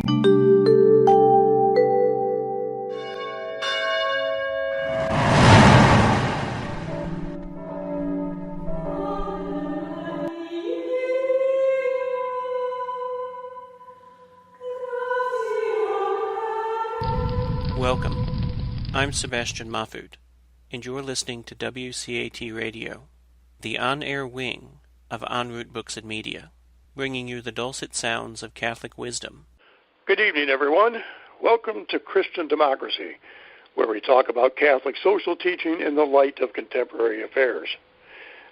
Welcome. I'm Sebastian Mahfood, and you're listening to WCAT Radio, the on-air wing of En route Books and Media, bringing you the dulcet sounds of Catholic wisdom. Good evening, everyone. Welcome to Christian Democracy, where we talk about Catholic social teaching in the light of contemporary affairs.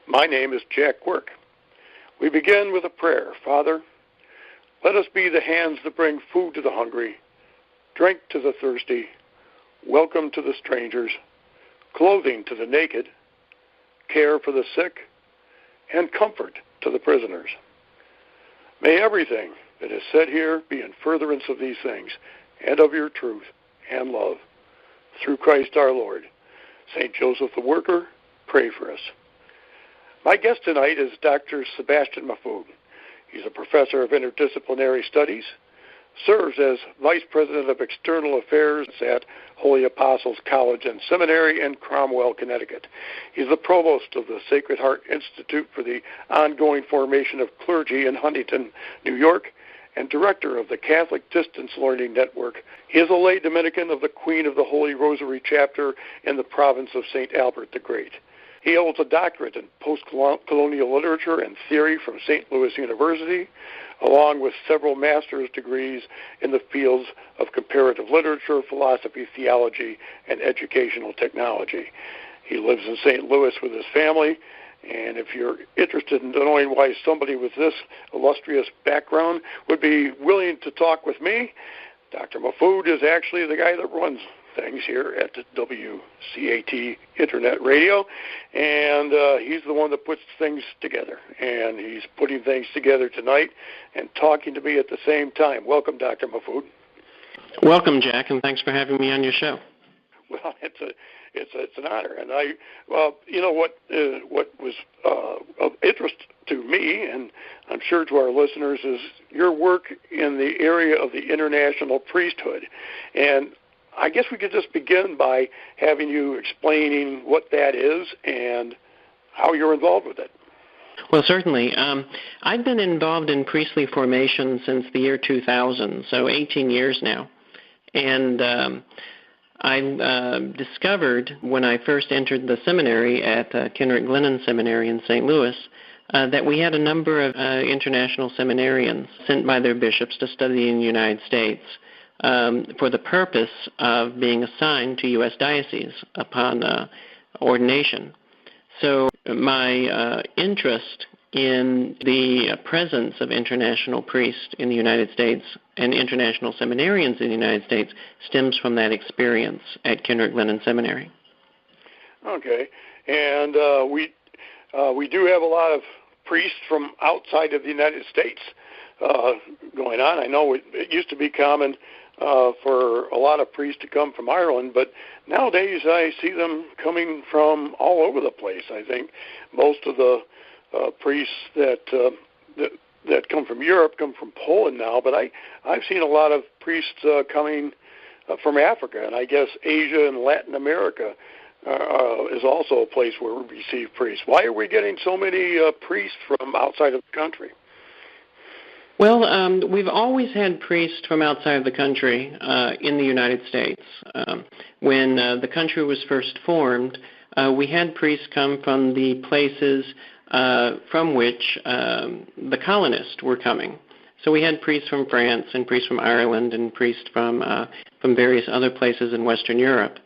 My name is Jack Quirk. We begin with a prayer. Father, let us be the hands that bring food to the hungry, drink to the thirsty, welcome to the strangers, clothing to the naked, care for the sick, and comfort to the prisoners. May everything that is said here be in furtherance of these things and of your truth and love. Through Christ our Lord. St. Joseph the Worker, pray for us. My guest tonight is Dr. Sebastian Mahfood. He's a professor of interdisciplinary studies, serves as Vice President of External Affairs at Holy Apostles College and Seminary in Cromwell, Connecticut. He's the Provost of the Sacred Heart Institute for the Ongoing Formation of Clergy in Huntington, New York, and Director of the Catholic Distance Learning Network. He is a lay Dominican of the Queen of the Holy Rosary chapter in the province of St. Albert the Great. He holds a doctorate in post-colonial literature and theory from St. Louis University, along with several master's degrees in the fields of comparative literature, philosophy, theology, and educational technology. He lives in St. Louis with his family, and if you're interested in knowing why somebody with this illustrious background would be willing to talk with me, Dr. Mahfood is actually the guy that runs things here at the WCAT Internet Radio, and he's the one that puts things together, and he's putting things together tonight and talking to me at the same time. Welcome, Dr. Mahfood. Welcome, Jack, and thanks for having me on your show. Well, it's an honor, and what was of interest to me, and I'm sure to our listeners, is your work in the area of the international priesthood, and I guess we could just begin by having you explaining what that is and how you're involved with it. Well, certainly. I've been involved in priestly formation since the year 2000, so 18 years now. And I discovered when I first entered the seminary at Kenrick Glennon Seminary in St. Louis that we had a number of international seminarians sent by their bishops to study in the United States for the purpose of being assigned to U.S. dioceses upon ordination. So my interest in the presence of international priests in the United States and international seminarians in the United States stems from that experience at Kenrick Glennon Seminary. Okay, and we do have a lot of priests from outside of the United States going on. I know it used to be common for a lot of priests to come from Ireland, but nowadays I see them coming from all over the place. I think most of the priests that come from Europe come from Poland now, but I've seen a lot of priests coming from Africa, and I guess Asia and Latin America is also a place where we receive priests. Why are we getting so many priests from outside of the country? Well, we've always had priests from outside of the country in the United States. When the country was first formed, we had priests come from the places from which the colonists were coming. So we had priests from France and priests from Ireland and priests from various other places in Western Europe.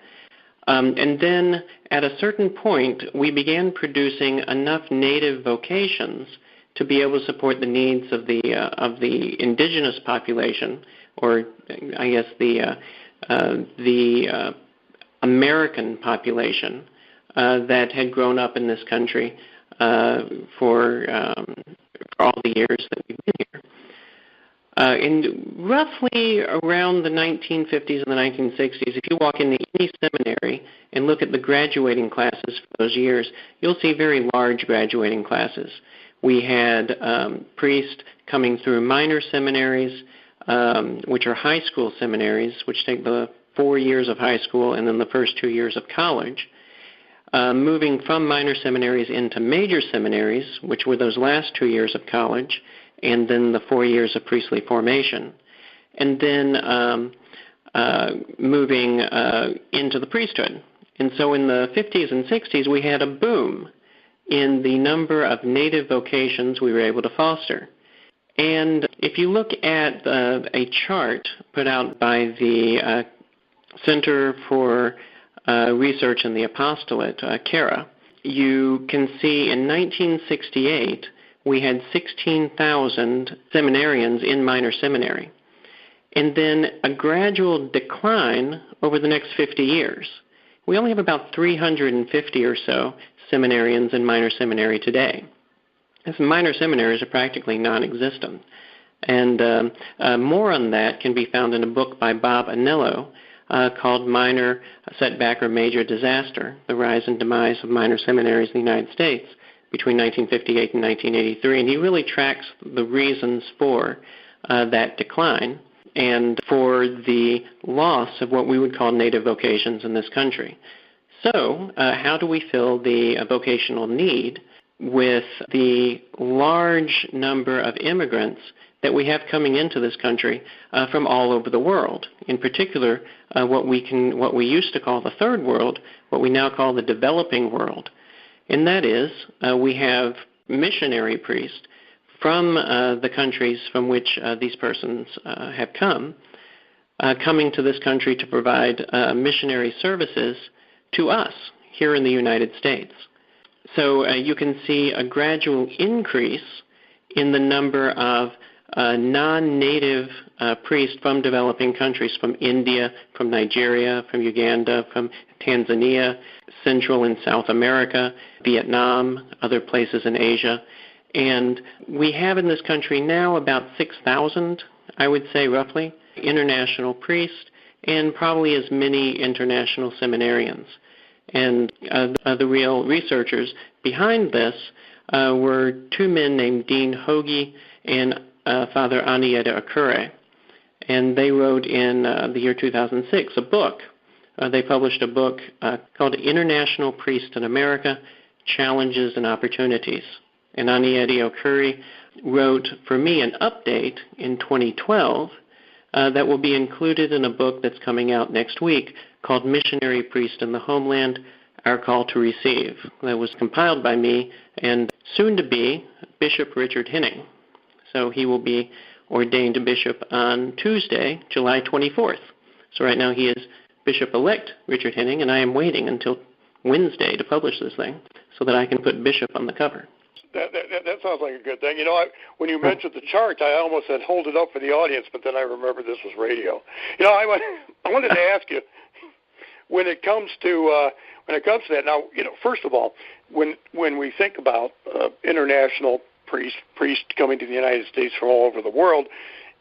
And then at a certain point, we began producing enough native vocations to be able to support the needs of the indigenous population, or I guess the American population that had grown up in this country for all the years that we've been here. In roughly around the 1950s and the 1960s, if you walk into any seminary and look at the graduating classes for those years, you'll see very large graduating classes. We had priests coming through minor seminaries, which are high school seminaries, which take the 4 years of high school and then the first 2 years of college, moving from minor seminaries into major seminaries, which were those last 2 years of college, and then the 4 years of priestly formation, and then moving into the priesthood. And so in the 50s and 60s, we had a boom in the number of native vocations we were able to foster. And if you look at a chart put out by the Center for Research in the Apostolate, CARA, you can see in 1968 we had 16,000 seminarians in minor seminary, and then a gradual decline over the next 50 years. We only have about 350 or so seminarians in minor seminary today. As minor seminaries are practically non-existent. And more on that can be found in a book by Bob Anello called Minor Setback or Major Disaster, The Rise and Demise of Minor Seminaries in the United States between 1958 and 1983. And he really tracks the reasons for that decline and for the loss of what we would call native vocations in this country. So how do we fill the vocational need with the large number of immigrants that we have coming into this country from all over the world? In particular, what we used to call the third world, what we now call the developing world. And that is, we have missionary priests from the countries from which these persons have come, coming to this country to provide missionary services to us here in the United States. So you can see a gradual increase in the number of non-native priests from developing countries, from India, from Nigeria, from Uganda, from Tanzania, Central and South America, Vietnam, other places in Asia. And we have in this country now about 6,000, I would say roughly, international priests, and probably as many international seminarians. And the real researchers behind this were two men named Dean Hoagie and Father Anieta Akure. And they wrote in the year 2006 a book. They published a book called International Priests in America, Challenges and Opportunities. And Anieta Akure wrote for me an update in 2012 that will be included in a book that's coming out next week called Missionary Priests in the Homeland, Our Call to Receive. That was compiled by me and soon to be Bishop Richard Henning. So he will be ordained a bishop on Tuesday, July 24th. So right now he is Bishop-elect Richard Henning, and I am waiting until Wednesday to publish this thing so that I can put bishop on the cover. That sounds like a good thing. You know, when you mentioned the chart, I almost said hold it up for the audience, but then I remembered this was radio. You know, I wanted to ask you, when it comes to that. Now, you know, first of all, when we think about international priests coming to the United States from all over the world,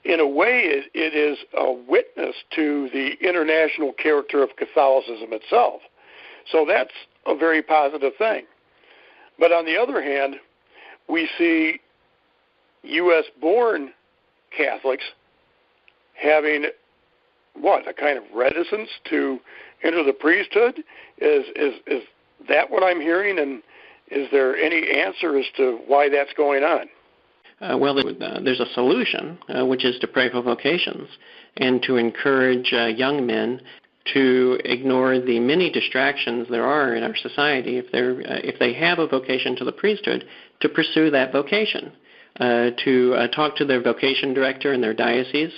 in a way, it is a witness to the international character of Catholicism itself. So that's a very positive thing. But on the other hand, we see U.S.-born Catholics having, a kind of reticence to enter the priesthood? Is that what I'm hearing? And is there any answer as to why that's going on? Well, there's a solution, which is to pray for vocations and to encourage young men to ignore the many distractions there are in our society if they have a vocation to the priesthood, to pursue that vocation, to talk to their vocation director in their diocese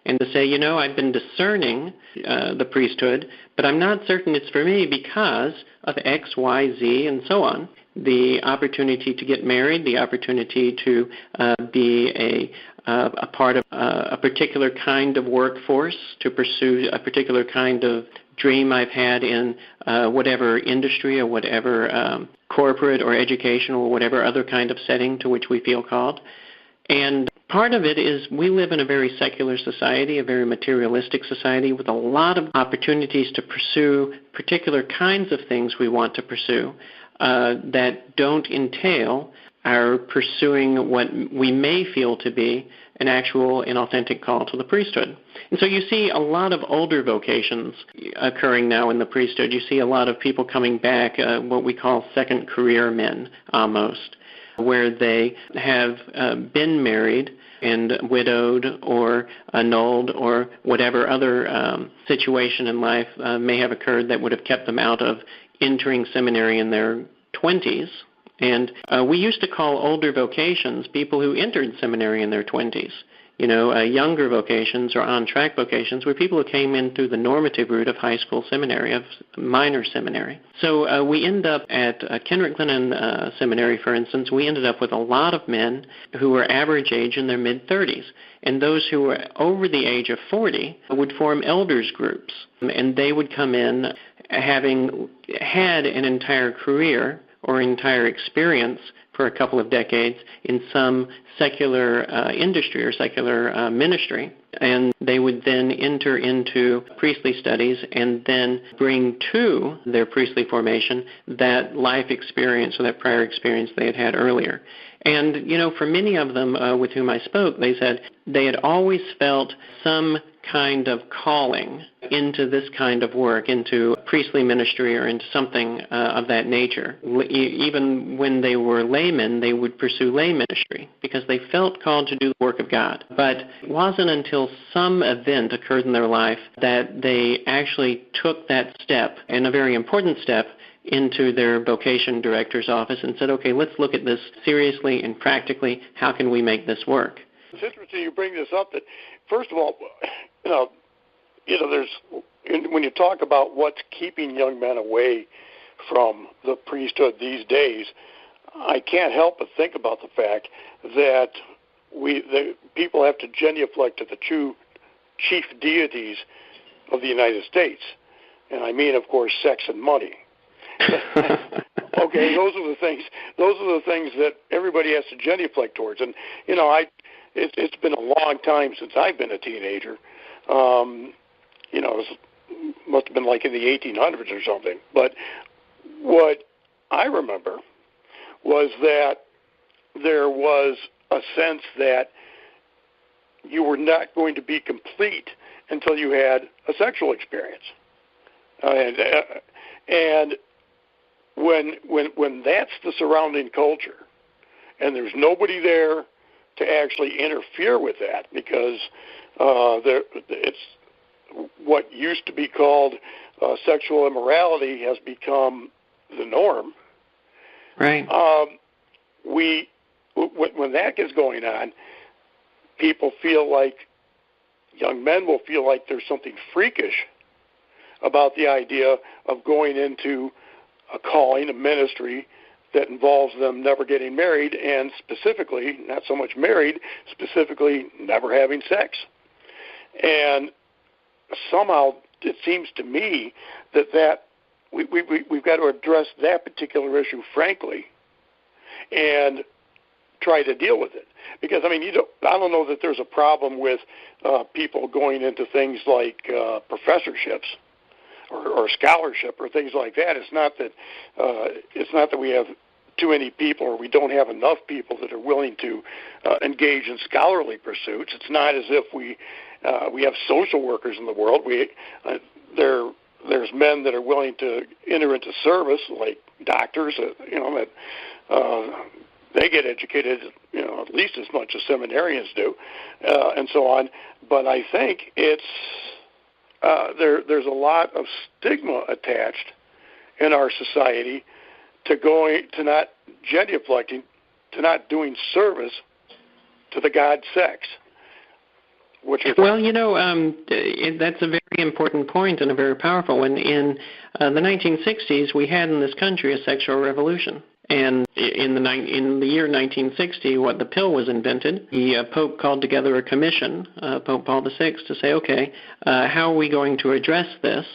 and to say, I've been discerning the priesthood, but I'm not certain it's for me because of X, Y, Z, and so on. The opportunity to get married, the opportunity to be a part of a particular kind of workforce, to pursue a particular kind of dream I've had in whatever industry or whatever corporate or educational or whatever other kind of setting to which we feel called. And part of it is we live in a very secular society, a very materialistic society with a lot of opportunities to pursue particular kinds of things we want to pursue that don't entail our pursuing what we may feel to be an actual and authentic call to the priesthood. And so you see a lot of older vocations occurring now in the priesthood. You see a lot of people coming back, what we call second career men almost, where they have been married and widowed or annulled or whatever other situation in life may have occurred that would have kept them out of entering seminary in their 20s. And we used to call older vocations people who entered seminary in their 20s. Younger vocations or on-track vocations were people who came in through the normative route of high school seminary, of minor seminary. So we end up at Kenrick Glennon Seminary, for instance, we ended up with a lot of men who were average age in their mid-30s. And those who were over the age of 40 would form elders groups. And they would come in having had an entire career or entire experience for a couple of decades in some secular industry or secular ministry. And they would then enter into priestly studies and then bring to their priestly formation that life experience or that prior experience they had had earlier. And, for many of them with whom I spoke, they said they had always felt some kind of calling into this kind of work, into priestly ministry or into something of that nature. Even when they were laymen, they would pursue lay ministry because they felt called to do the work of God. But it wasn't until some event occurred in their life that they actually took that step, and a very important step, into their vocation director's office and said, okay, let's look at this seriously and practically. How can we make this work? It's interesting you bring this up. That first of all, there's when you talk about what's keeping young men away from the priesthood these days, I can't help but think about the fact that the people have to genuflect to the two chief deities of the United States, and I mean, of course, sex and money. Okay, those are the things that everybody has to genuflect towards. And it's been a long time since I've been a teenager. It must have been like in the 1800s or something. But what I remember was that there was a sense that you were not going to be complete until you had a sexual experience, and when that's the surrounding culture, and there's nobody there to actually interfere with that, because it's what used to be called sexual immorality has become the norm. Right. When that gets going on, people feel like, young men will feel like there's something freakish about the idea of going into a calling, a ministry that involves them never getting married, and specifically, not so much married, specifically never having sex. And somehow it seems to me that we've got to address that particular issue frankly and try to deal with it. Because, I don't know that there's a problem with people going into things like professorships or scholarship or things like that. It's not that we have too many people or we don't have enough people that are willing to engage in scholarly pursuits. It's not as if we have social workers in the world. There's men that are willing to enter into service, like doctors. That they get educated, at least as much as seminarians do, and so on. But I think it's there's a lot of stigma attached in our society to not genuflecting, to not doing service to the god sex. Well, that's a very important point and a very powerful one. In the 1960s, we had in this country a sexual revolution. And in the year 1960, the pill was invented. The Pope called together a commission, Pope Paul VI, to say, okay, how are we going to address this?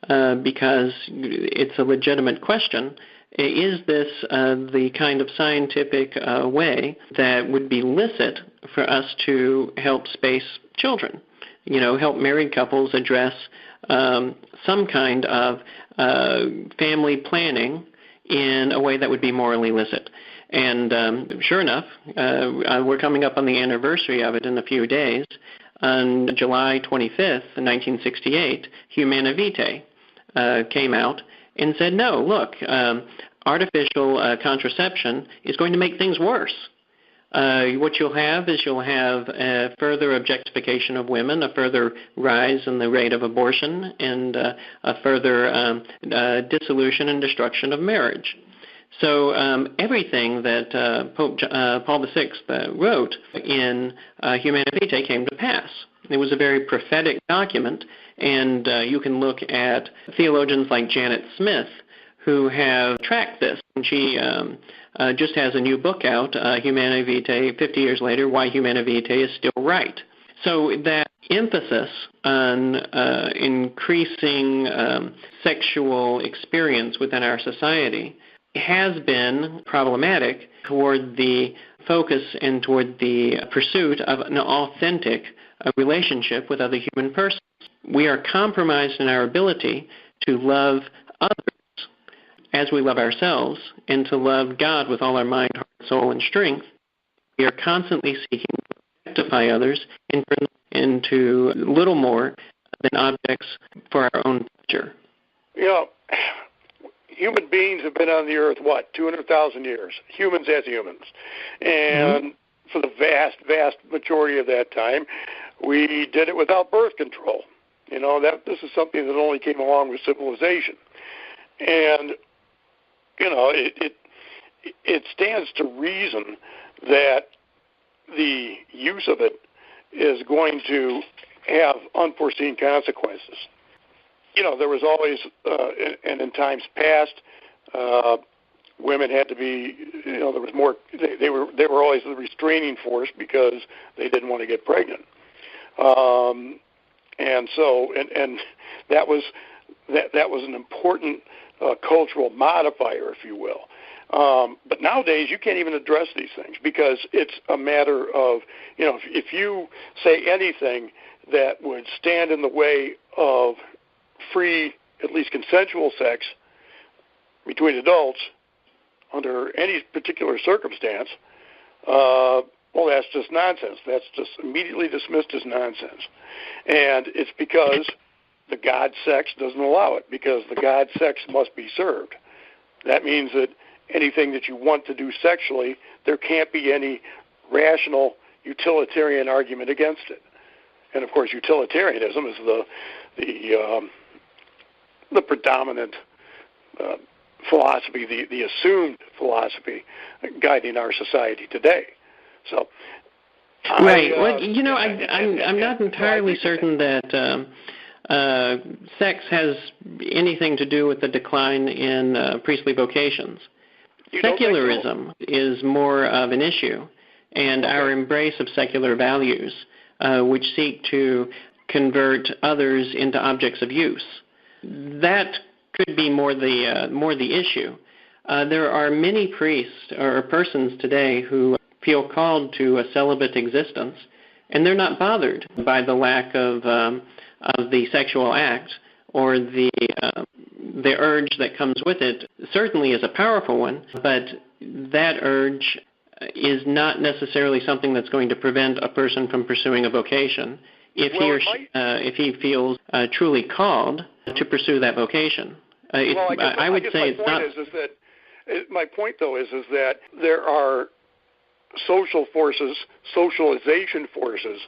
Because it's a legitimate question. Is this the kind of scientific way that would be licit for us to help space children? Help married couples address some kind of family planning in a way that would be morally licit. And sure enough, we're coming up on the anniversary of it in a few days. On July 25th, 1968, Humana Vitae came out and said, no, look, artificial contraception is going to make things worse. What you'll have is a further objectification of women, a further rise in the rate of abortion, and a further dissolution and destruction of marriage. So everything that Pope Paul VI wrote in Humana Vitae came to pass. It was a very prophetic document, and you can look at theologians like Janet Smith, who have tracked this. And she just has a new book out, Humana Vitae, 50 years later, Why Humana Vitae is Still Right. So that emphasis on increasing sexual experience within our society has been problematic toward the focus and toward the pursuit of an authentic relationship with other human persons. We are compromised in our ability to love others as we love ourselves, and to love God with all our mind, heart, soul, and strength. We are constantly seeking to rectify others and turn them into little more than objects for our own pleasure. You know, human beings have been on the earth, 200,000 years, humans as humans. And for the vast, vast majority of that time, we did it without birth control. You know, this is something that only came along with civilization. And you know, it stands to reason that the use of it is going to have unforeseen consequences. You know, there was always, and in times past, women had to be, you know, there was more. They were always the restraining force because they didn't want to get pregnant, and so that was an important cultural modifier, if you will. But nowadays, you can't even address these things because it's a matter of, you know, if you say anything that would stand in the way of free, at least consensual sex between adults under any particular circumstance, well, that's just nonsense. That's just immediately dismissed as nonsense. And it's because the God sex doesn't allow it, because the God sex must be served. That means that anything that you want to do sexually, there can't be any rational utilitarian argument against it. And of course, utilitarianism is the predominant philosophy, the assumed philosophy guiding our society today. So, right. Well, you know, I'm not entirely certain that sex has anything to do with the decline in priestly vocations. Secularism is more of an issue, and our embrace of secular values, which seek to convert others into objects of use. That could be more the issue. There are many priests or persons today who feel called to a celibate existence, and they're not bothered by the lack of the sexual act or the urge that comes with it. Certainly is a powerful one, but that urge is not necessarily something that's going to prevent a person from pursuing a vocation if he feels truly called to pursue that vocation. I would say it's not. My point, though, is that there are social forces, socialization forces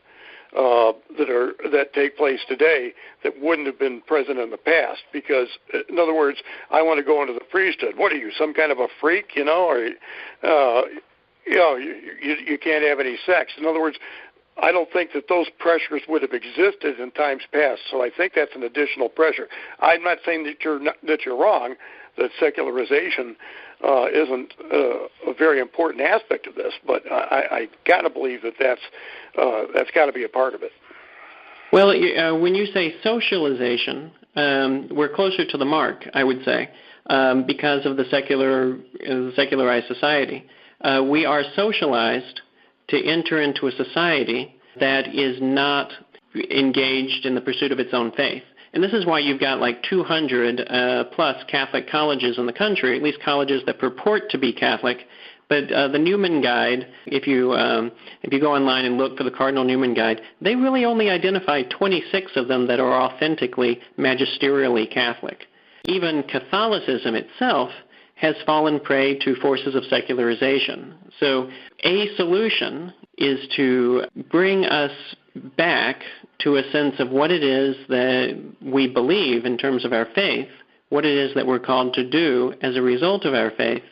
that take place today that wouldn't have been present in the past. Because, in other words, I want to go into the priesthood. What are you, some kind of a freak, you know, or you can't have any sex? In other words, I don't think that those pressures would have existed in times past. So I think that's an additional pressure. I'm not saying that you're wrong, that secularization isn't a very important aspect of this, but I got to believe that's got to be a part of it. Well, when you say socialization, we're closer to the mark, I would say, because of the secularized society. We are socialized to enter into a society that is not engaged in the pursuit of its own faith. And this is why you've got like 200 plus Catholic colleges in the country, at least colleges that purport to be Catholic, But the Newman Guide, if you go online and look for the Cardinal Newman Guide, they really only identify 26 of them that are authentically magisterially Catholic. Even Catholicism itself has fallen prey to forces of secularization. So a solution is to bring us back to a sense of what it is that we believe in terms of our faith, what it is that we're called to do as a result of our faith,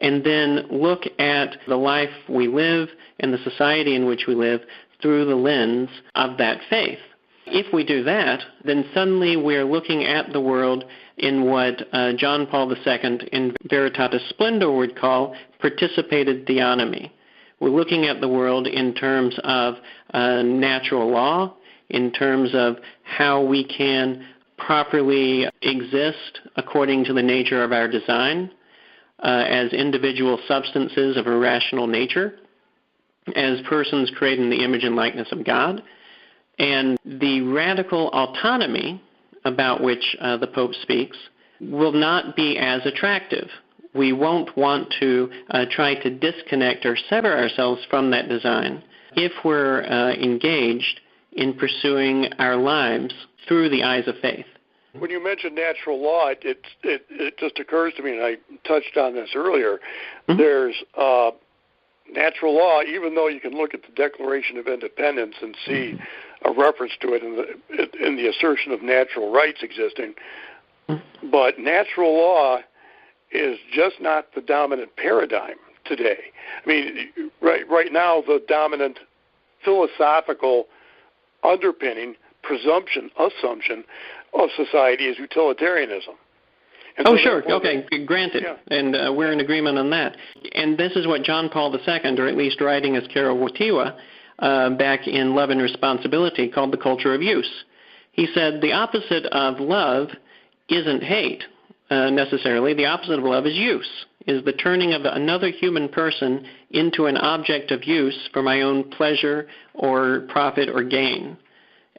and then look at the life we live and the society in which we live through the lens of that faith. If we do that, then suddenly we're looking at the world in what John Paul II in Veritatis Splendor would call participated theonomy. We're looking at the world in terms of natural law, in terms of how we can properly exist according to the nature of our design, as individual substances of a rational nature, as persons created in the image and likeness of God. And the radical autonomy about which the Pope speaks will not be as attractive. We won't want to try to disconnect or sever ourselves from that design if we're engaged in pursuing our lives through the eyes of faith. When you mentioned natural law, it just occurs to me, and I touched on this earlier, there's natural law, even though you can look at the Declaration of Independence and see a reference to it in the assertion of natural rights existing, but natural law is just not the dominant paradigm today. I mean, right now the dominant philosophical underpinning, assumption of society is utilitarianism. And oh, sure. Okay, granted. Yeah. And we're in agreement on that. And this is what John Paul II, or at least writing as Karol Wojtyła, back in Love and Responsibility, called the culture of use. He said the opposite of love isn't hate necessarily. The opposite of love is use, is the turning of another human person into an object of use for my own pleasure or profit or gain.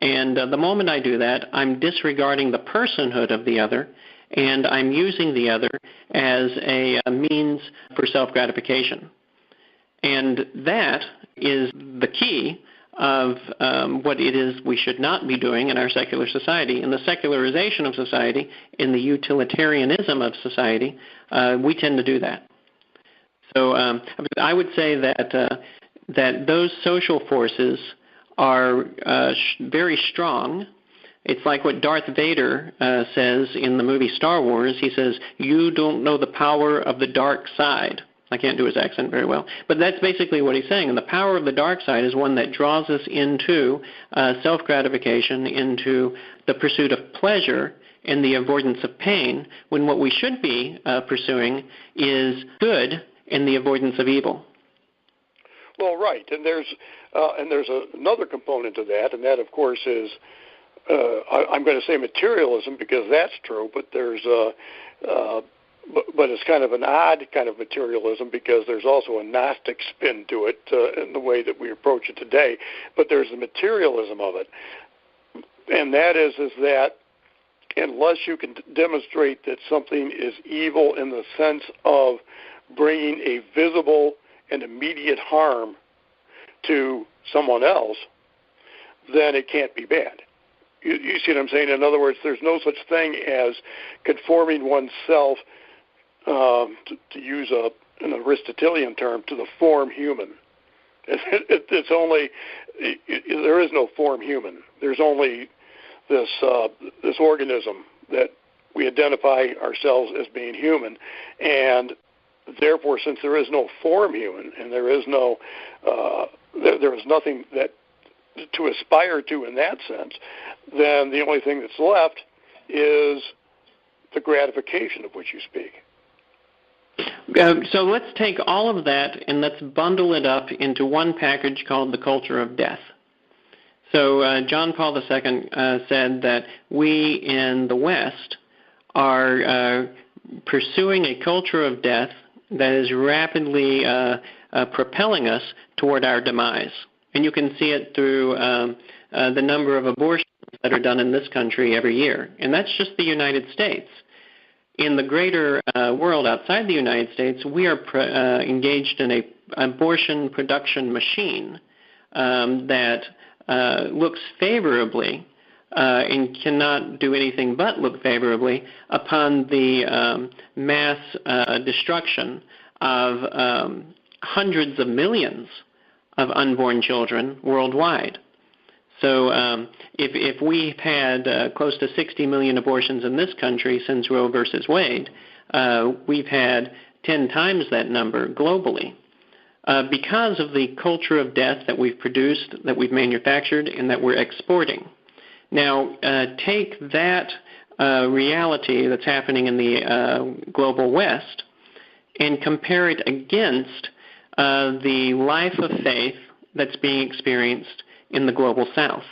And the moment I do that, I'm disregarding the personhood of the other, and I'm using the other as a means for self-gratification. And that is the key of what it is we should not be doing in our secular society. In the secularization of society, in the utilitarianism of society, we tend to do that. So I would say that those social forces are very strong. It's like what Darth Vader says in the movie Star Wars. He says, "You don't know the power of the dark side." I can't do his accent very well, but that's basically what he's saying. And the power of the dark side is one that draws us into self-gratification, into the pursuit of pleasure and the avoidance of pain, when what we should be pursuing is good and the avoidance of evil. Well, right, and there's another component to that, and that, of course, is I'm going to say materialism because that's true, but there's but it's kind of an odd kind of materialism because there's also a Gnostic spin to it in the way that we approach it today. But there's the materialism of it, and that is that unless you can demonstrate that something is evil in the sense of bringing a visible and immediate harm to someone else, then it can't be bad. You see what I'm saying? In other words, there's no such thing as conforming oneself, to use an Aristotelian term, to the form human. It's only there is no form human. There's only this organism that we identify ourselves as being human, and therefore, since there is no form human, and there is no there is nothing that to aspire to in that sense, then the only thing that's left is the gratification of which you speak. So let's take all of that and let's bundle it up into one package called the culture of death. So John Paul II said that we in the West are pursuing a culture of death that is rapidly propelling us toward our demise. And you can see it through the number of abortions that are done in this country every year. And that's just the United States. In the greater world outside the United States, we are engaged in an abortion production machine that looks favorably and cannot do anything but look favorably upon the mass destruction of hundreds of millions of unborn children worldwide. So if we've had close to 60 million abortions in this country since Roe versus Wade, we've had 10 times that number globally because of the culture of death that we've produced, that we've manufactured, and that we're exporting. Now, take that reality that's happening in the global West and compare it against the life of faith that's being experienced in the global South.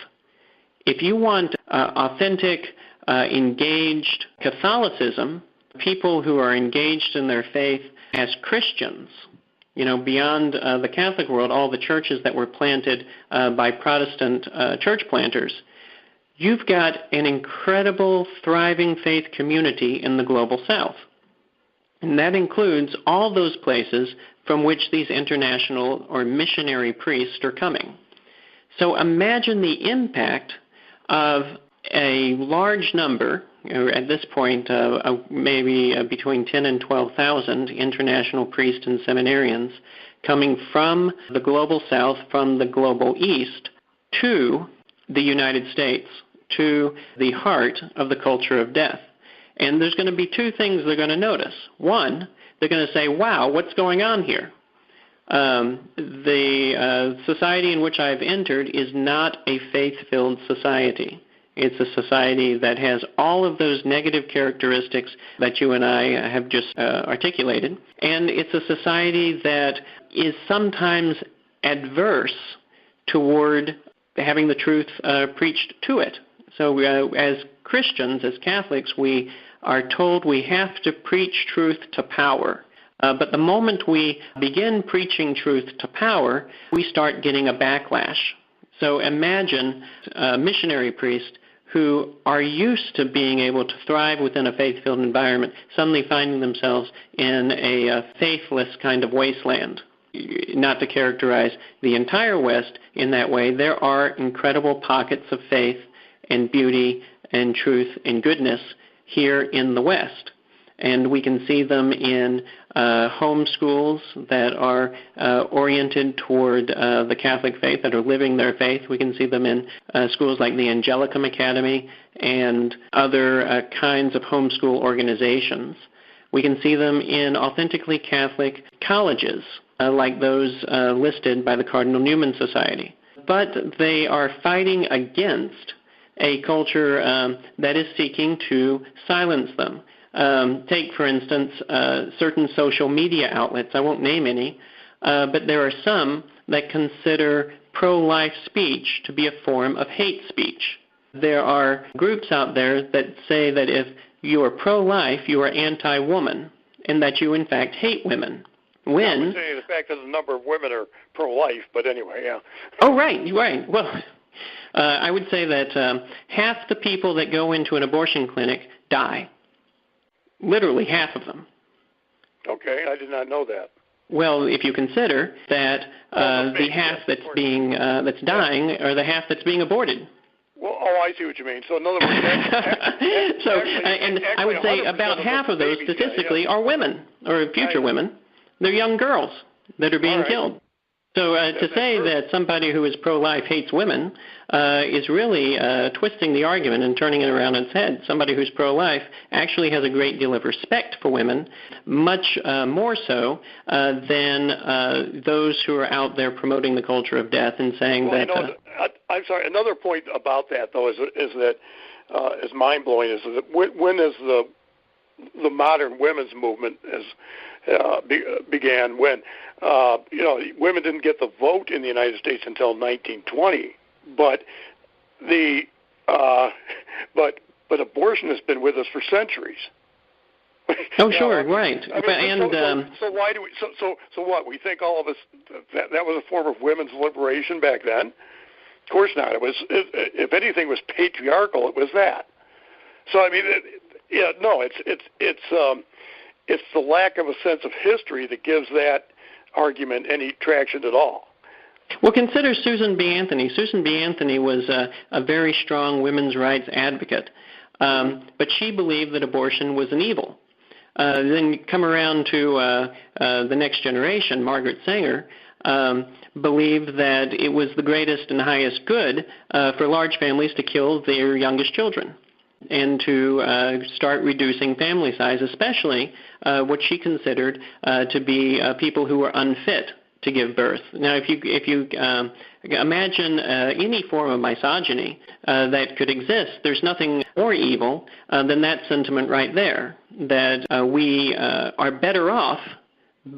If you want authentic, engaged Catholicism, people who are engaged in their faith as Christians, beyond the Catholic world, all the churches that were planted by Protestant church planters, you've got an incredible, thriving faith community in the global South. And that includes all those places from which these international or missionary priests are coming. So imagine the impact of a large number, at this point maybe between 10 and 12,000 international priests and seminarians coming from the global South, from the global East, to the United States, to the heart of the culture of death. And there's going to be two things they're going to notice. One, they're going to say, wow, what's going on here? The society in which I've entered is not a faith-filled society. It's a society that has all of those negative characteristics that you and I have just articulated. And it's a society that is sometimes adverse toward having the truth preached to it. So as Christians, as Catholics, we are told we have to preach truth to power. But the moment we begin preaching truth to power, we start getting a backlash. So imagine missionary priests who are used to being able to thrive within a faith-filled environment suddenly finding themselves in a faithless kind of wasteland. Not to characterize the entire West in that way, there are incredible pockets of faith and beauty and truth and goodness here in the West. And we can see them in home schools that are oriented toward the Catholic faith, that are living their faith. We can see them in schools like the Angelicum Academy and other kinds of homeschool organizations. We can see them in authentically Catholic colleges, like those listed by the Cardinal Newman Society. But they are fighting against a culture that is seeking to silence them. Take, for instance, certain social media outlets. I won't name any, but there are some that consider pro-life speech to be a form of hate speech. There are groups out there that say that if you are pro-life, you are anti-woman, and that you, in fact, hate women. I would say the fact that the number of women are pro-life, but anyway, yeah. Oh, right. Well, I would say that half the people that go into an abortion clinic die. Literally half of them. Okay, I did not know that. Well, if you consider that the half that's being that's dying are the half that's being aborted. Well, I see what you mean. So in other words, I would say about half of those statistically are women or future women. They're young girls that are being killed. So to say that somebody who is pro-life hates women is really twisting the argument and turning it around on its head. Somebody who's pro-life actually has a great deal of respect for women, much more so than those who are out there promoting the culture of death and saying that... I'm sorry, another point about that, though, is that is mind-blowing, is that when is the modern women's movement began, when women didn't get the vote in the United States until 1920, but but abortion has been with us for centuries. Oh, sure, right. So why do we? So what? We think all of us that was a form of women's liberation back then? Of course not. It was. If anything was patriarchal, it was that. So I mean, Yeah, no, it's the lack of a sense of history that gives that argument any traction at all. Well, consider Susan B. Anthony. Susan B. Anthony was a very strong women's rights advocate, but she believed that abortion was an evil. Then you come around to the next generation, Margaret Sanger, believed that it was the greatest and highest good for large families to kill their youngest children and to start reducing family size, especially what she considered to be people who were unfit to give birth. Now, if you imagine any form of misogyny that could exist, there's nothing more evil than that sentiment right there, that we are better off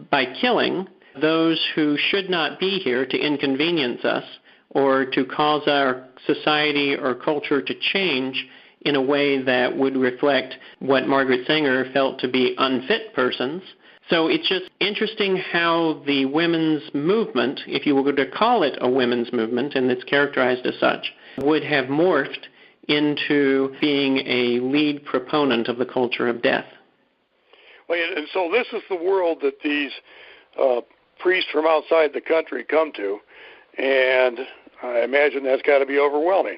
by killing those who should not be here to inconvenience us or to cause our society or culture to change in a way that would reflect what Margaret Sanger felt to be unfit persons. So it's just interesting how the women's movement, if you were to call it a women's movement, and it's characterized as such, would have morphed into being a lead proponent of the culture of death. Well, and so this is the world that these priests from outside the country come to, and I imagine that's got to be overwhelming.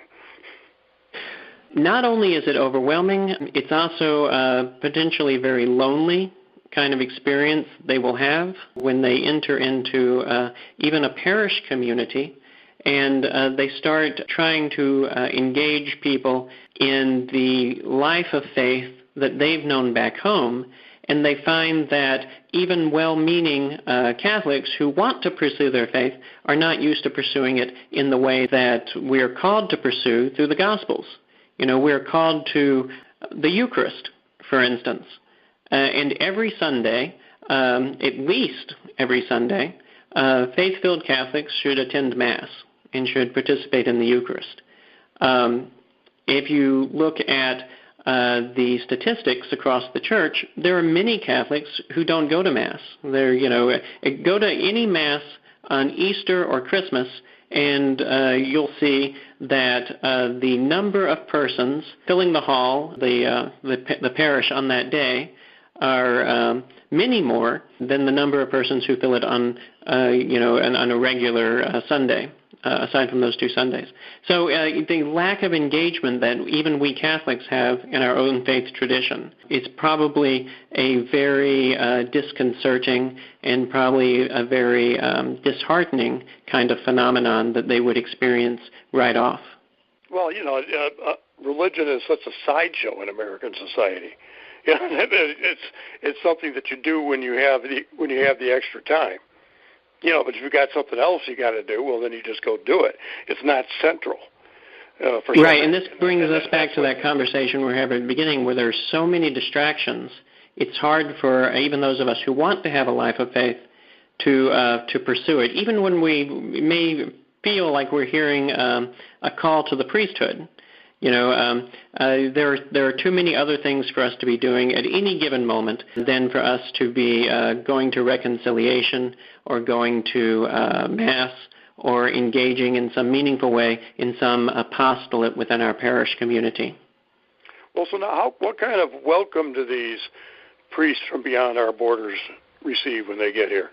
Not only is it overwhelming, it's also potentially very lonely kind of experience they will have when they enter into even a parish community, and they start trying to engage people in the life of faith that they've known back home, and they find that even well-meaning Catholics who want to pursue their faith are not used to pursuing it in the way that we're called to pursue through the Gospels. You know, we're called to the Eucharist, for instance. And every Sunday, at least every Sunday, faith-filled Catholics should attend Mass and should participate in the Eucharist. If you look at the statistics across the Church, there are many Catholics who don't go to Mass. They're, go to any Mass on Easter or Christmas, and you'll see that the number of persons filling the hall, the parish on that day, are many more than the number of persons who fill it on, on a regular Sunday, aside from those two Sundays. So the lack of engagement that even we Catholics have in our own faith tradition is probably a very disconcerting and probably a very disheartening kind of phenomenon that they would experience right off. Well, religion is such a sideshow in American society. It's something that you do when you have the extra time. But if you've got something else you got to do, well, then you just go do it. It's not central. Right, and this brings us back to that conversation we were having at the beginning, where there's so many distractions. It's hard for even those of us who want to have a life of faith to pursue it, even when we may feel like we're hearing a call to the priesthood. There are too many other things for us to be doing at any given moment than for us to be going to reconciliation or going to Mass or engaging in some meaningful way in some apostolate within our parish community. Well, so now what kind of welcome do these priests from beyond our borders receive when they get here?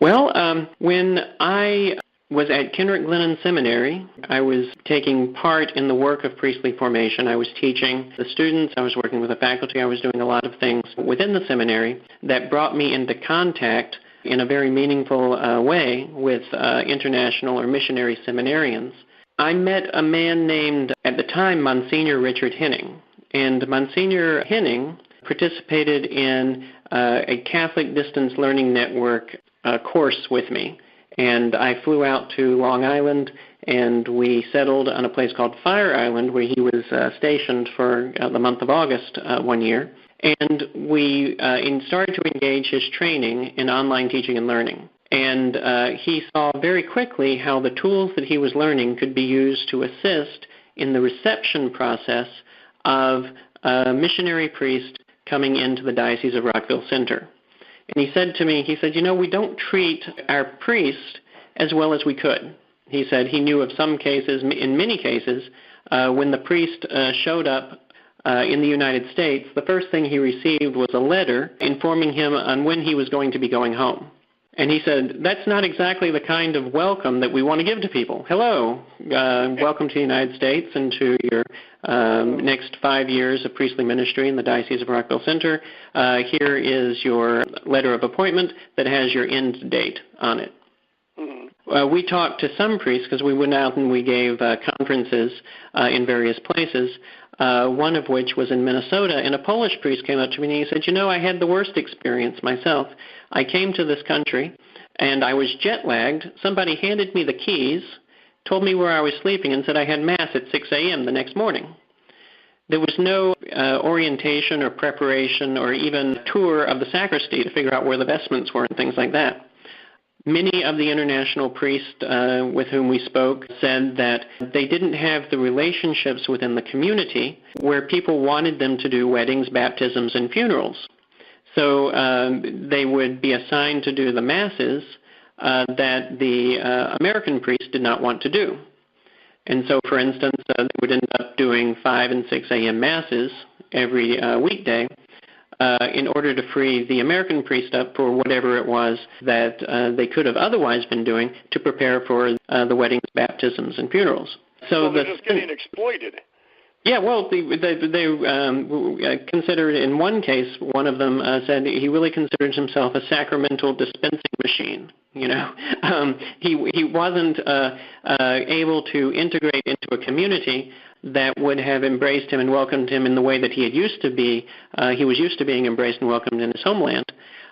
Well, when I was at Kenrick Glennon Seminary, I was taking part in the work of priestly formation. I was teaching the students, I was working with the faculty, I was doing a lot of things within the seminary that brought me into contact in a very meaningful way with international or missionary seminarians. I met a man named, at the time, Monsignor Richard Henning. And Monsignor Henning participated in a Catholic Distance Learning Network course with me. And I flew out to Long Island, and we settled on a place called Fire Island, where he was stationed for the month of August one year. And we started to engage his training in online teaching and learning. And he saw very quickly how the tools that he was learning could be used to assist in the reception process of a missionary priest coming into the Diocese of Rockville Center. And he said to me, we don't treat our priests as well as we could. He said he knew of some cases, in many cases, when the priest showed up in the United States, the first thing he received was a letter informing him on when he was going to be going home. And he said, that's not exactly the kind of welcome that we want to give to people. Hello, welcome to the United States and to your next 5 years of priestly ministry in the Diocese of Rockville Center. Here is your letter of appointment that has your end date on it. We talked to some priests because we went out and we gave conferences in various places, one of which was in Minnesota, and a Polish priest came up to me and he said, I had the worst experience myself. I came to this country and I was jet-lagged. Somebody handed me the keys, told me where I was sleeping, and said I had Mass at 6 a.m. the next morning. There was no orientation or preparation or even tour of the sacristy to figure out where the vestments were and things like that. Many of the international priests with whom we spoke said that they didn't have the relationships within the community where people wanted them to do weddings, baptisms, and funerals. So they would be assigned to do the masses that the American priests did not want to do. And so, for instance, they would end up doing 5 and 6 a.m. masses every weekday in order to free the American priest up for whatever it was that they could have otherwise been doing to prepare for the weddings, baptisms, and funerals. So they're just getting exploited. Yeah, well, they considered, in one case, one of them said he really considered himself a sacramental dispensing machine. He wasn't able to integrate into a community that would have embraced him and welcomed him in the way that he used to be. He was used to being embraced and welcomed in his homeland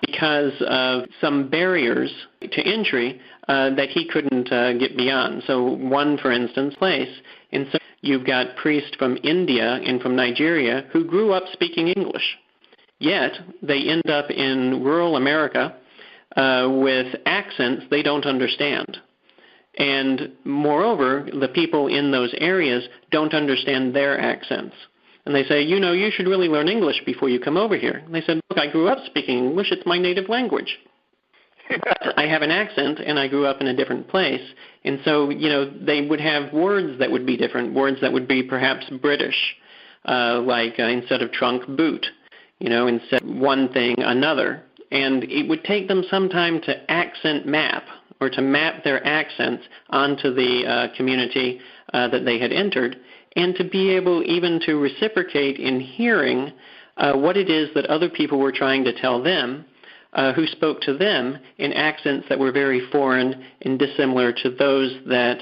because of some barriers to entry that he couldn't get beyond. So one, for instance, place. And so you've got priests from India and from Nigeria who grew up speaking English, yet they end up in rural America with accents they don't understand. And moreover, the people in those areas don't understand their accents. And they say, you should really learn English before you come over here. And they said, look, I grew up speaking English. It's my native language. I have an accent, and I grew up in a different place. And so, they would have words that would be different, words that would be perhaps British, like instead of trunk, boot, instead of one thing, another. And it would take them some time to accent map or to map their accents onto the community that they had entered, and to be able even to reciprocate in hearing what it is that other people were trying to tell them, who spoke to them in accents that were very foreign and dissimilar to those that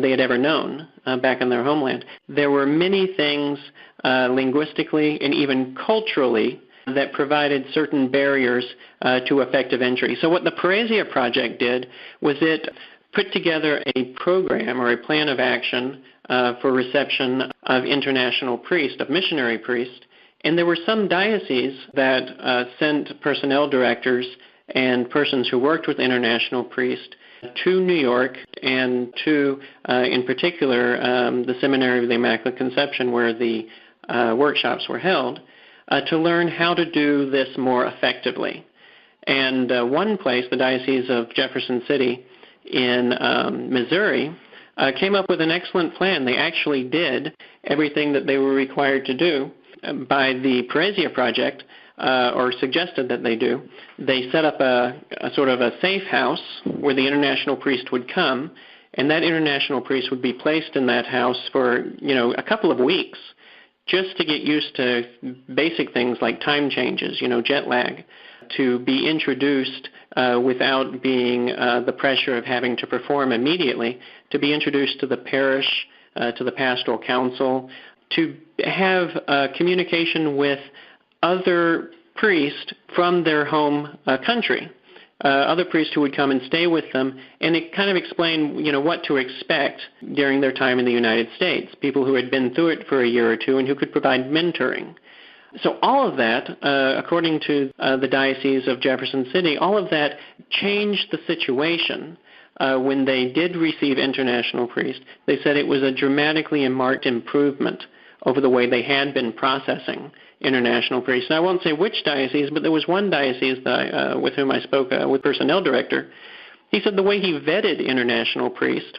they had ever known back in their homeland. There were many things linguistically and even culturally that provided certain barriers to effective entry. So what the Paresia Project did was it put together a program or a plan of action for reception of international priests, of missionary priests. And there were some dioceses that sent personnel directors and persons who worked with international priests to New York and to, in particular, the Seminary of the Immaculate Conception where the workshops were held, to learn how to do this more effectively. And one place, the Diocese of Jefferson City in Missouri, came up with an excellent plan. They actually did everything that they were required to do by the Paresia Project, or suggested that they do. They set up a sort of a safe house where the international priest would come, and that international priest would be placed in that house for, a couple of weeks, just to get used to basic things like time changes, jet lag, to be introduced without being the pressure of having to perform immediately, to be introduced to the parish, to the pastoral council, to have communication with other priests from their home country, other priests who would come and stay with them, and it kind of explained, what to expect during their time in the United States, people who had been through it for a year or two and who could provide mentoring. So all of that, according to the Diocese of Jefferson City, all of that changed the situation when they did receive international priests. They said it was a dramatically and marked improvement over the way they had been processing international priests. And I won't say which diocese, but there was one diocese that with whom I spoke with personnel director. He said the way he vetted international priests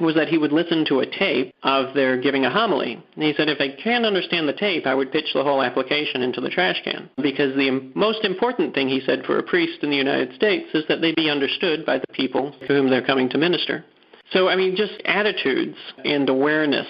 was that he would listen to a tape of their giving a homily. And he said, if I can't understand the tape, I would pitch the whole application into the trash can. Because the most important thing, he said, for a priest in the United States is that they be understood by the people to whom they're coming to minister. So, just attitudes and awareness,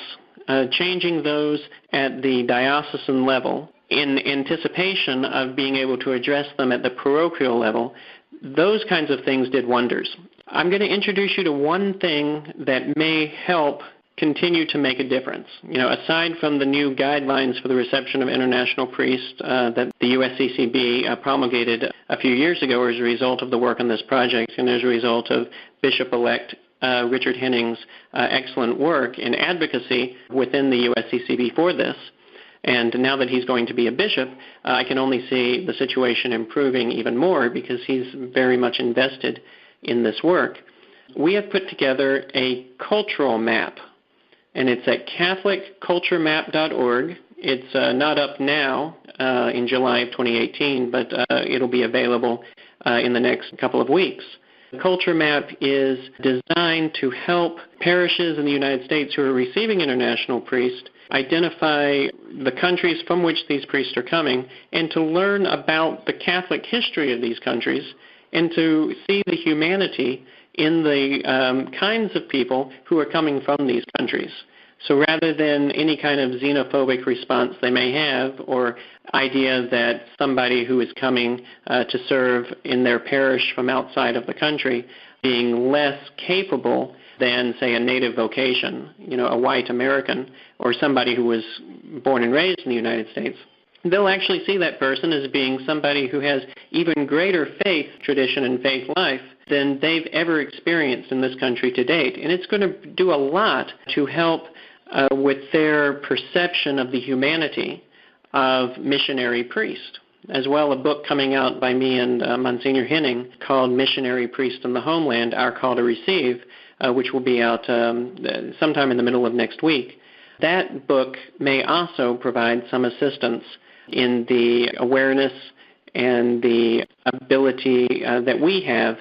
changing those at the diocesan level in anticipation of being able to address them at the parochial level, those kinds of things did wonders. I'm going to introduce you to one thing that may help continue to make a difference. Aside from the new guidelines for the reception of international priests that the USCCB promulgated a few years ago as a result of the work on this project and as a result of Bishop-elect Richard Henning's excellent work in advocacy within the USCCB for this, and now that he's going to be a bishop, I can only see the situation improving even more because he's very much invested in this work. We have put together a cultural map, and it's at CatholicCultureMap.org. It's not up now in July of 2018, but it'll be available in the next couple of weeks. The Culture Map is designed to help parishes in the United States who are receiving international priests identify the countries from which these priests are coming and to learn about the Catholic history of these countries and to see the humanity in the kinds of people who are coming from these countries. So rather than any kind of xenophobic response they may have or idea that somebody who is coming to serve in their parish from outside of the country being less capable than, say, a native vocation, a white American or somebody who was born and raised in the United States, they'll actually see that person as being somebody who has even greater faith tradition and faith life than they've ever experienced in this country to date. And it's going to do a lot to help with their perception of the humanity of missionary priests. As well, a book coming out by me and Monsignor Henning called Missionary Priests in the Homeland, Our Call to Receive, which will be out sometime in the middle of next week. That book may also provide some assistance in the awareness and the ability that we have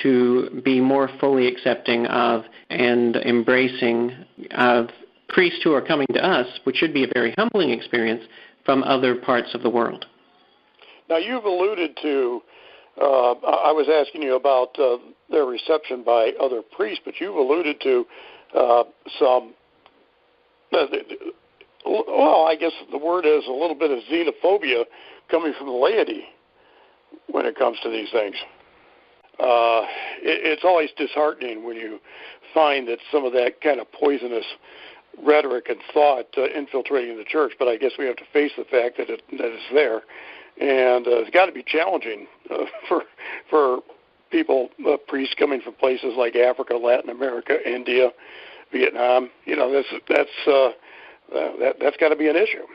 to be more fully accepting of and embracing of priests who are coming to us, which should be a very humbling experience, from other parts of the world. Now, you've alluded to, I was asking you about their reception by other priests, but you've alluded to some, I guess the word is a little bit of xenophobia coming from the laity when it comes to these things. It's always disheartening when you find that some of that kind of poisonous rhetoric and thought infiltrating the church, but I guess we have to face the fact that it's there. And it's got to be challenging for people, priests coming from places like Africa, Latin America, India, Vietnam. That's got to be an issue.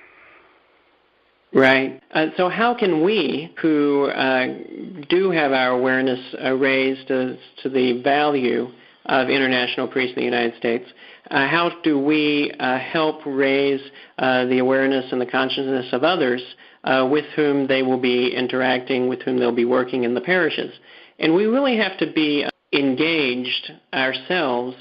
Right. So how can we, who do have our awareness raised to the value of international priests in the United States, how do we help raise the awareness and the consciousness of others with whom they will be interacting, with whom they'll be working in the parishes? And we really have to be engaged ourselves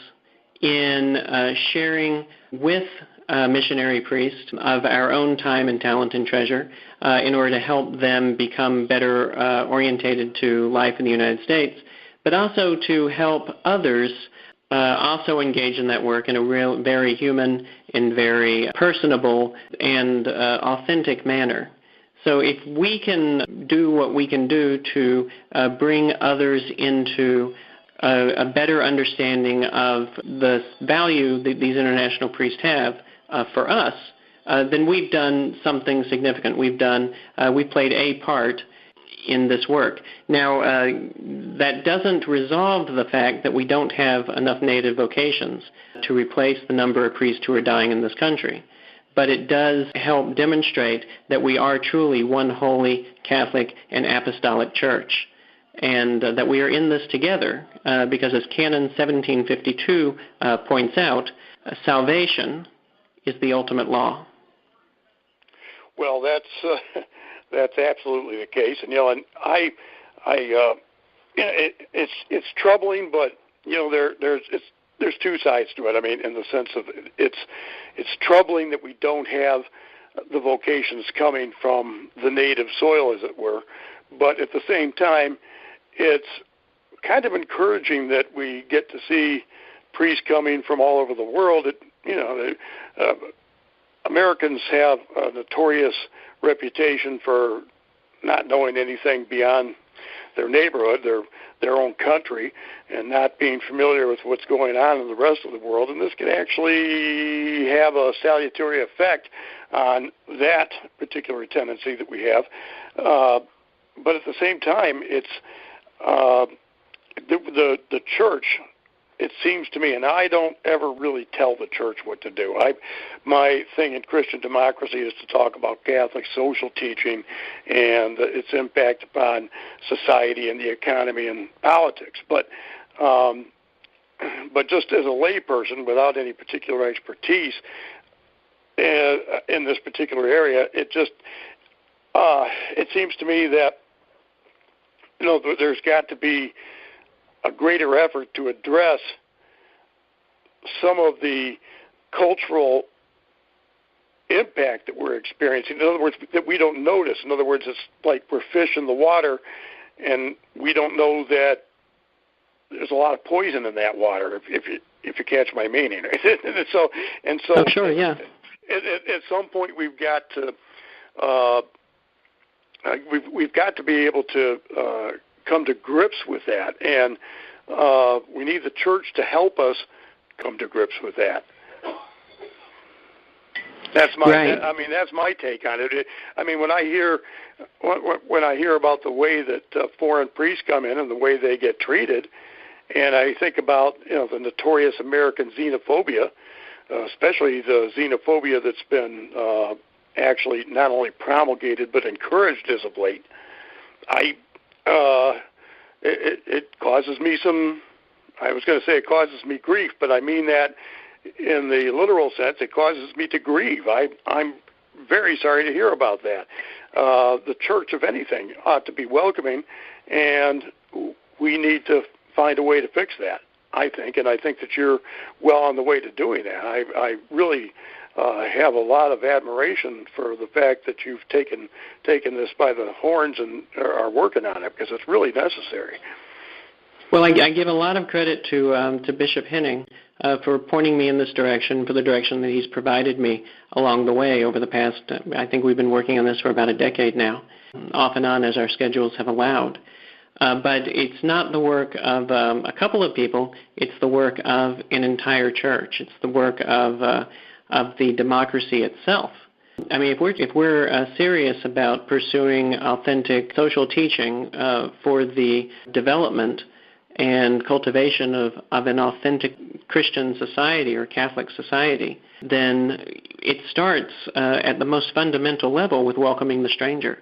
in sharing with missionary priests of our own time and talent and treasure in order to help them become better orientated to life in the United States, but also to help others also engage in that work in a very human and very personable and authentic manner. So if we can do what we can do to bring others into a better understanding of the value that these international priests have for us, then we've done something significant. We played a part in this work. Now, that doesn't resolve the fact that we don't have enough native vocations to replace the number of priests who are dying in this country. But it does help demonstrate that we are truly one holy Catholic and Apostolic Church, and that we are in this together, because as Canon 1752 points out, salvation is the ultimate law. Well, that's absolutely the case, and it's troubling, but it's there's two sides to it. I mean, in the sense of it's troubling that we don't have the vocations coming from the native soil, as it were, but at the same time, it's kind of encouraging that we get to see priests coming from all over the world. Americans have a notorious reputation for not knowing anything beyond their neighborhood, their own country, and not being familiar with what's going on in the rest of the world. And this can actually have a salutary effect on that particular tendency that we have. But at the same time, it's the church, it seems to me, and I don't ever really tell the church what to do. My thing in Christian democracy is to talk about Catholic social teaching and its impact upon society and the economy and politics. But just as a layperson, without any particular expertise in this particular area, it seems to me that there's got to be a greater effort to address some of the cultural impact that we're experiencing. In other words, that we don't notice. In other words, it's like we're fish in the water, and we don't know that there's a lot of poison in that water. If you catch my meaning. so. Oh, sure, yeah. At some point, we've got to be able to come to grips with that, and we need the church to help us come to grips with that. That's my. Right. I mean, that's my take on it. I mean, when I hear about the way that foreign priests come in and the way they get treated, and I think about the notorious American xenophobia, especially the xenophobia that's been actually not only promulgated but encouraged as of late, it causes me some. I was going to say it causes me grief, but I mean that in the literal sense. It causes me to grieve. I'm very sorry to hear about that. The church, if anything, ought to be welcoming, and we need to find a way to fix that, I think, and I think that you're well on the way to doing that. I really have a lot of admiration for the fact that you've taken this by the horns and are working on it, because it's really necessary. Well, I give a lot of credit to Bishop Henning for pointing me in this direction, for the direction that he's provided me along the way over the past, I think we've been working on this for about a decade now, off and on as our schedules have allowed. But it's not the work of a couple of people, it's the work of an entire church. It's the work of the democracy itself. I mean, if we're serious about pursuing authentic social teaching for the development and cultivation of an authentic Christian society or Catholic society, then it starts at the most fundamental level with welcoming the stranger,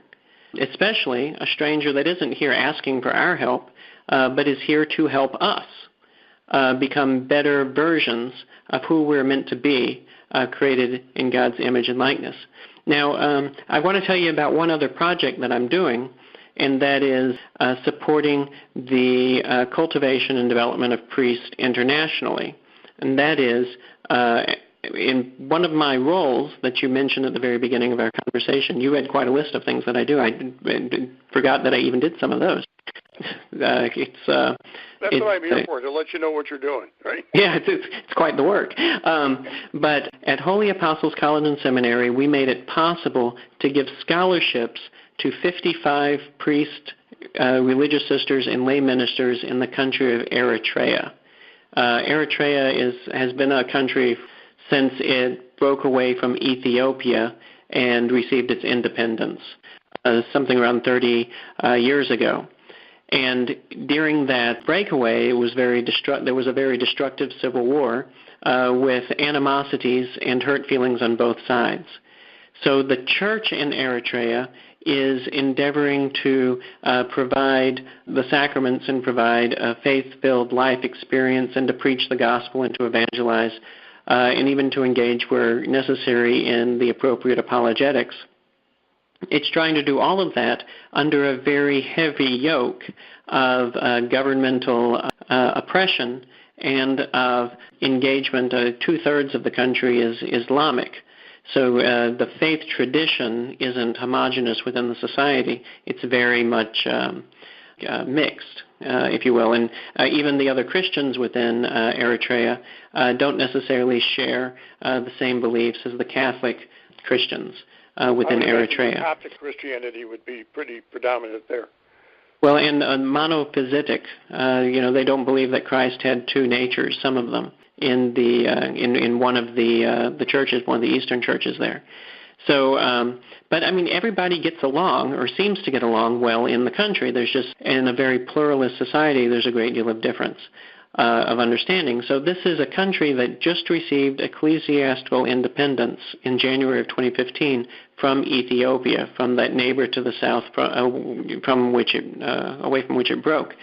especially a stranger that isn't here asking for our help, but is here to help us become better versions of who we're meant to be, created in God's image and likeness. Now, I want to tell you about one other project that I'm doing, and that is supporting the cultivation and development of priests internationally. And that is, in one of my roles that you mentioned at the very beginning of our conversation, you had quite a list of things that I do. I forgot that I even did some of those. That's what I'm here for, to let you know what you're doing, right? Yeah, it's quite the work. But at Holy Apostles College and Seminary, we made it possible to give scholarships to 55 priests, religious sisters, and lay ministers in the country of Eritrea. Eritrea has been a country since it broke away from Ethiopia and received its independence, something around 30 years ago. And during that breakaway, there was a very destructive civil war with animosities and hurt feelings on both sides. So the church in Eritrea is endeavoring to provide the sacraments and provide a faith-filled life experience, and to preach the gospel and to evangelize, and even to engage where necessary in the appropriate apologetics. It's trying to do all of that under a very heavy yoke of governmental oppression and of engagement. 2/3 of the country is Islamic. So the faith tradition isn't homogeneous within the society. It's very much mixed, if you will. And even the other Christians within Eritrea don't necessarily share the same beliefs as the Catholic Christians within Eritrea. Coptic Christianity would be pretty predominant there. Well, and monophysitic, they don't believe that Christ had two natures, some of them, in one of the churches, one of the Eastern churches there. So, but I mean, everybody gets along, or seems to get along well in the country. There's just, in a very pluralist society, there's a great deal of difference of understanding. So this is a country that just received ecclesiastical independence in January of 2015 from Ethiopia, from that neighbor to the south, away from which it broke.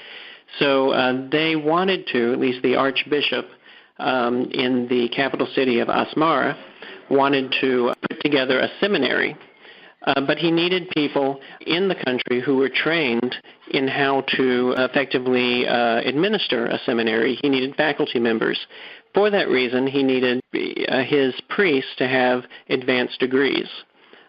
So they wanted to, at least the Archbishop in the capital city of Asmara, wanted to put together a seminary, but he needed people in the country who were trained in how to effectively administer a seminary. He needed faculty members. For that reason, he needed his priests to have advanced degrees.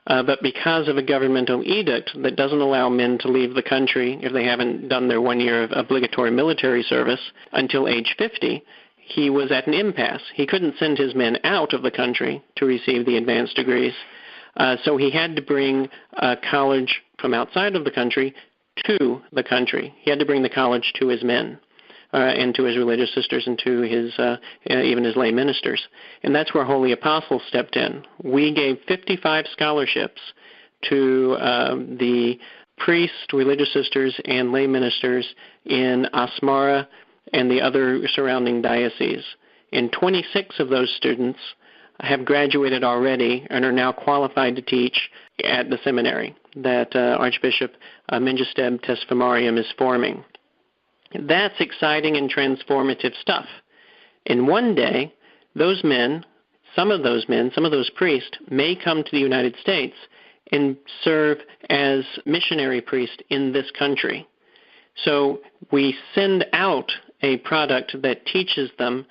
But because of a governmental edict that doesn't allow men to leave the country if they haven't done their 1 year of obligatory military service until age 50, he was at an impasse. He couldn't send his men out of the country to receive the advanced degrees. So he had to bring a college from outside of the country to the country. He had to bring the college to his men and to his religious sisters and to his even his lay ministers. And that's where Holy Apostles stepped in. We gave 55 scholarships to the priests, religious sisters, and lay ministers in Asmara and the other surrounding dioceses. And 26 of those students have graduated already and are now qualified to teach at the seminary that Archbishop Mengistu Tesfamariam is forming. That's exciting and transformative stuff. And one day, those men, some of those priests, may come to the United States and serve as missionary priests in this country. So we send out a product that teaches them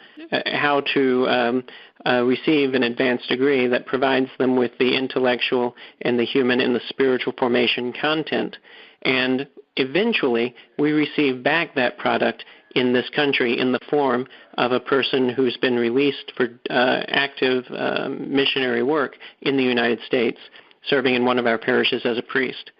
how to receive an advanced degree that provides them with the intellectual and the human and the spiritual formation content. And eventually, we receive back that product in this country in the form of a person who's been released for active missionary work in the United States, serving in one of our parishes as a priest.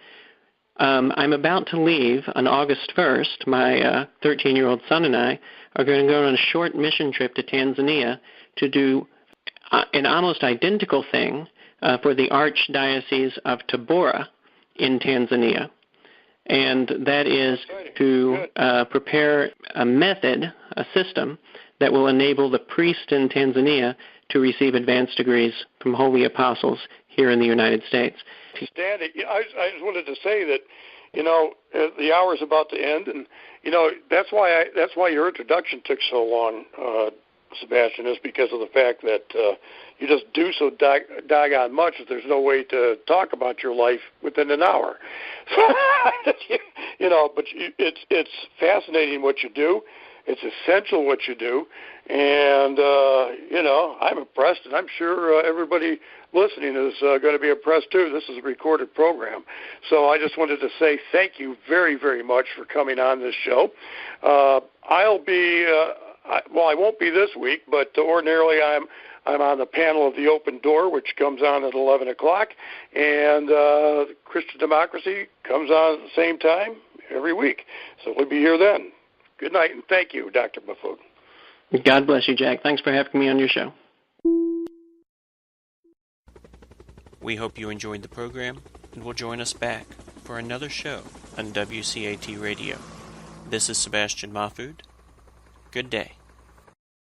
I'm about to leave on August 1st. My 13-year-old son and I are going to go on a short mission trip to Tanzania to do an almost identical thing for the Archdiocese of Tabora in Tanzania. And that is to prepare a method, a system, that will enable the priest in Tanzania to receive advanced degrees from Holy Apostles here in the United States. Stan, I just wanted to say that, the hour's about to end, and, that's why your introduction took so long, Sebastian, is because of the fact that you just do so doggone much that there's no way to talk about your life within an hour. But it's fascinating what you do. It's essential what you do, and, I'm impressed, and I'm sure everybody listening is going to be impressed, too. This is a recorded program. So I just wanted to say thank you very, very much for coming on this show. I won't be this week, but ordinarily I'm on the panel of the Open Door, which comes on at 11 o'clock, and Christian Democracy comes on at the same time every week. So we'll be here then. Good night, and thank you, Dr. Mahfood. God bless you, Jack. Thanks for having me on your show. We hope you enjoyed the program and will join us back for another show on WCAT Radio. This is Sebastian Mahfood. Good day.